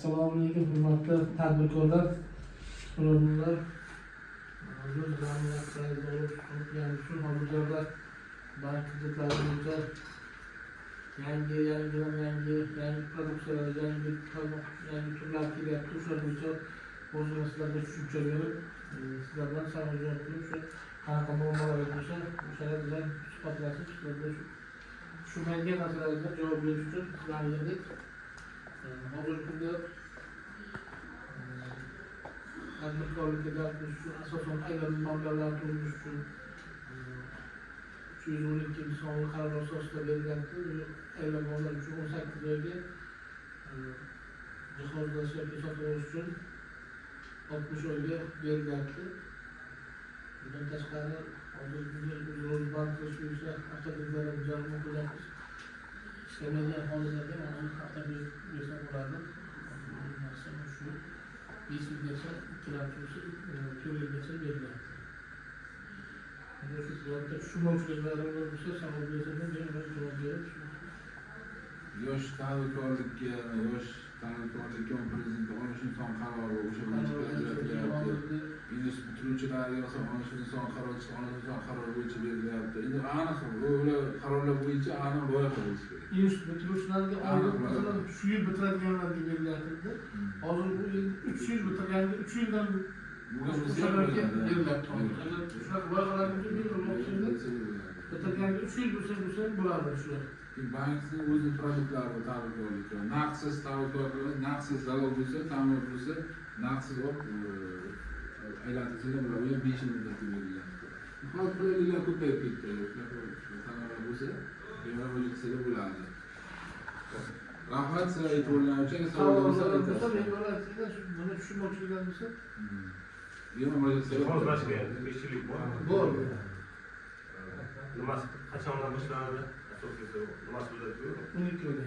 Assalomu alaykum, hurmatli tadbirkorlar, birodarlar. O'z jamiyatlaringiz shu hozirda bank kreditlar bo'yicha yangi produksiyalar, yangi turlar kelyapti. O'sha bo'yicha o'zimizga sizlarga tushuncha berib, sizlar bilan samimiy qilib, shu qanaqa muammolar bo'lsa, o'shalar bilan suhbatlashib, sizlarga shu menga masalalarga javob berish uchun sizlarga keldik. Hozirgi kunda tadbirkorlikka jalb qilish uchun asosan aylanma mablag'larni to'lash uchun 312 sonli qaror asosida berilgan aylanmalar uchun 18 oyga jihozlash yoki sotib olish uchun 60 oyga berilyapti. Bundan tashqari hozirgi kunda o'z bank qilish bo'yicha avtomobillarni jarimat qilyapmiz. Ishlamaydigan hollarda hafta bersa bo'ladi. Shu 5 yilgacha ikkilamchi 4 yilgacha beriladi. Shu mavzularga bo'lsa savol bersangiz men javob berib yosh tadbirkorlikka prezident olish inson qarori o'sha bo'yicha berilyapti. Endi bitiruvchilarga olish inson qarori bo'yicha berilyapti. Endi aniq ular qarorlar bo'yicha aniq loyiha bo'lishi kerak. Bitiruvchilarga masalan shu yil bitiradiganlarga berilyapti. Hozir bu 3 yil bitirganda 3 yildan o'shalarga berilyapti. Shunaqa loyihalarga bitirganda 3 yil bo'lsa bo'ladi shular. Bankning o'zi produktlari tadbirkorlikka, naqdsiz tadbirkorlik, naqdsiz zalog bo'lsa, ta'minot bo'lsa, naqdsiz olib aylantirsalar bo'ladi. U ham 5 yil muddatga beriladi. Hozir qulayliklar ko'payib ketdi. Sanoqlar bo'lsa, bemalol yetsalar bo'ladi. Rahmat sizlar e'tiborlar uchun. Savol bo'lsa, men buni tushunmovchiliklar bo'lsa, Hozirlashga 5 yillik bor. Nimasi qachondan boshlanadi? Asosiysi nimasi o'zgartiryapti? 12 oyda.